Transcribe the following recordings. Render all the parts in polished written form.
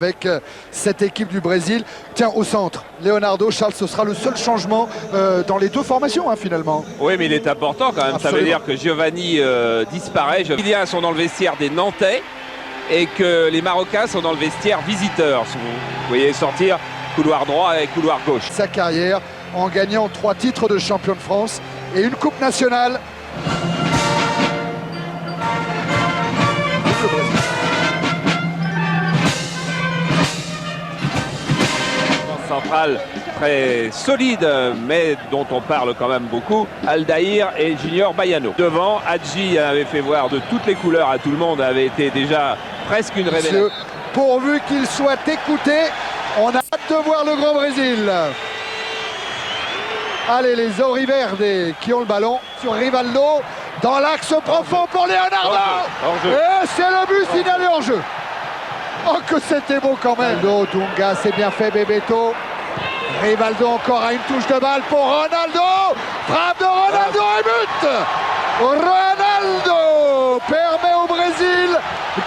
Avec cette équipe du Brésil. Tiens, au centre, Leonardo, Charles, ce sera le seul changement dans les deux formations finalement. Oui, mais il est important quand même. Absolument. Ça veut dire que Giovanni disparaît. Les Brésiliens sont dans le vestiaire des Nantais et que les Marocains sont dans le vestiaire visiteurs. Vous voyez sortir couloir droit et couloir gauche. Sa carrière en gagnant 3 titres de champion de France et une coupe nationale. Centrale très solide, mais dont on parle quand même beaucoup, Aldaïr et Junior Baiano. Devant, Hadji avait fait voir de toutes les couleurs à tout le monde, avait été déjà presque une révélation. Pourvu qu'il soit écouté, on a hâte de voir le Grand Brésil. Allez, les Auriverdes qui ont le ballon sur Rivaldo, dans l'axe profond pour Leonardo. Hors-jeu. Et c'est le but signalé en jeu. Oh, que c'était beau quand même. Dunga, c'est bien fait, Bebeto. Rivaldo encore à une touche de balle pour Ronaldo. Frappe de Ronaldo et but. Ronaldo permet au Brésil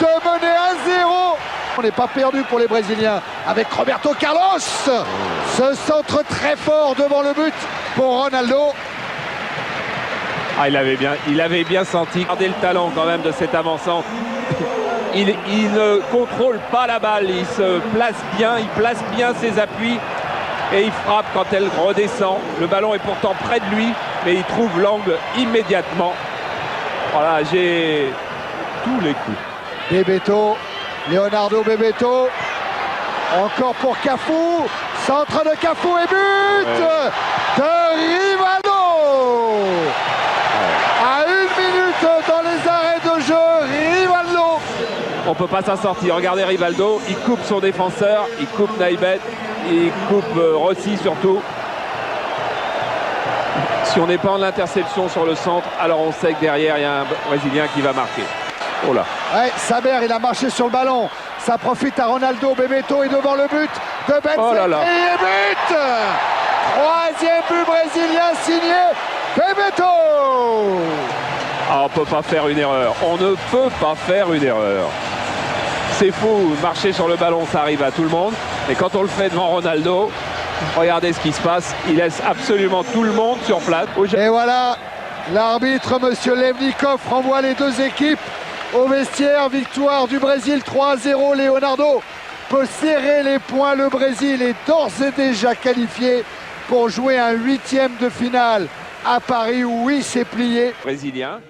de mener 1-0. On n'est pas perdu pour les Brésiliens avec Roberto Carlos. Ce centre très fort devant le but pour Ronaldo. Ah, il avait bien senti. Regardez le talent quand même de cet avançant. Il ne contrôle pas la balle, il se place bien, il place bien ses appuis et il frappe quand elle redescend. Le ballon est pourtant près de lui, mais il trouve l'angle immédiatement. Voilà, j'ai tous les coups. Bebeto, Leonardo Bebeto, encore pour Cafu, centre de Cafu et but de Rivaldo. À 1 minute dans les arrêts de jeu, Rivaldo. On ne peut pas s'en sortir. Regardez Rivaldo, il coupe son défenseur, il coupe Naïbet, il coupe Rossi surtout. Si on n'est pas en interception sur le centre, alors on sait que derrière il y a un Brésilien qui va marquer. Oh là. Ouais, Saber, il a marché sur le ballon. Ça profite à Ronaldo. Bebeto est devant le but de Benzema. Oh là là. Et but. 3e but brésilien signé Bebeto. Ah, on ne peut pas faire une erreur. On ne peut pas faire une erreur. C'est fou, marcher sur le ballon, ça arrive à tout le monde. Et quand on le fait devant Ronaldo, regardez ce qui se passe. Il laisse absolument tout le monde sur place. Et voilà, l'arbitre, monsieur Levnikov, renvoie les deux équipes au vestiaire. Victoire du Brésil 3-0. Leonardo peut serrer les poings. Le Brésil est d'ores et déjà qualifié pour jouer un 8e de finale à Paris. Oui, c'est plié. Brésilien.